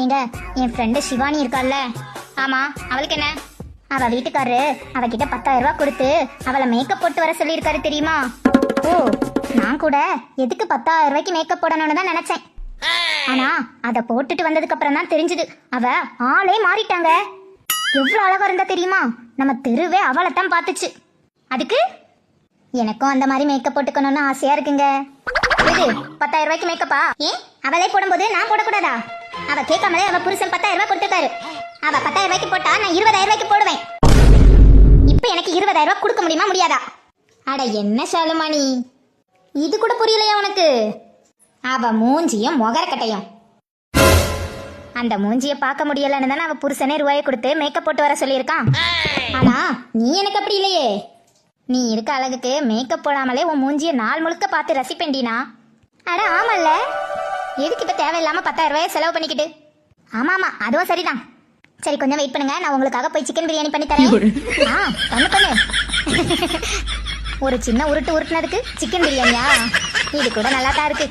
ஏங்க, என் ஃப்ரெண்டு சிவானி இருக்கால்ல? ஆமா, அவளுக்கு என்ன? அவ வீட்டுக்காரரு அவகிட்ட 10,000 ரூபாய் கொடுத்து அவளை மேக்கப் போட்டு வர சொல்லியிருக்காரு தெரியுமா? ஓ, நான் கூட எதுக்கு 10,000 ரூபாய்க்கு மேக்கப் போடணும்னு தான் நினைச்சேன். ஆனா அத போட்டுட்டு வந்ததுக்கு அப்புறம் தான் தெரிஞ்சது அவ ஆளே மாறிட்டாங்க. எவ்வளவு அழகா இருந்தா தெரியுமா? நம்ம தெருவே அவளை தான் பார்த்துச்சு. அதுக்கு எனக்கும் அந்த மாதிரி மேக்கப் போட்டுக்கணும்னு ஆசையா இருக்குங்க. இது 10,000 ரூபாய்க்கு மேக்கப்பா? ஏன் அவளே போடும்போது நான் போடக்கூடாதா? அவ கேட்காமலே அவ புருஷன் 10,000 ரூபாய் கொடுத்துருக்காரு. அவ 10,000 ரூபாய்க்கு போட்டா நான் 20,000 ரூபாய்க்கு போடுவேன். இப்ப எனக்கு 20,000 ரூபாய் கொடுக்க முடியுமா முடியாதா? அட என்ன ஷாலுமானி, இது கூட புரியலையா உனக்கு? அவ மூஞ்சியும் முகரக்கட்டையும். அந்த மூஞ்சிய பார்க்க முடியலன்னு தானே அவ புருஷனே ரூபாயை கொடுத்து மேக்கப் போட்டு வர சொல்லியிருக்கான். ஆனா நீ எனக்கு அப்படி இல்லையே. நீ இருக்க அழகுக்கு மேக்கப் போடாமலே உன் மூஞ்சிய நாள் முழுக்க பார்த்து ரசிப்பேன்டினா. அட ஆமல்ல, எதுக்கு இப்ப தேவையில்லாம 10,000 ரூபாயை செலவு பண்ணிக்கிட்டு? ஆமா ஆமா, அதுவும் சரிதான். சரி, கொஞ்சம் வெயிட் பண்ணுங்க, நான் உங்களுக்காக போய் சிக்கன் பிரியாணி பண்ணி தரேன். பண்ணு. ஒரு சின்ன உருட்டு உருட்டுனதுக்கு சிக்கன் பிரியாணியா? இது கூட நல்லா தான் இருக்கு.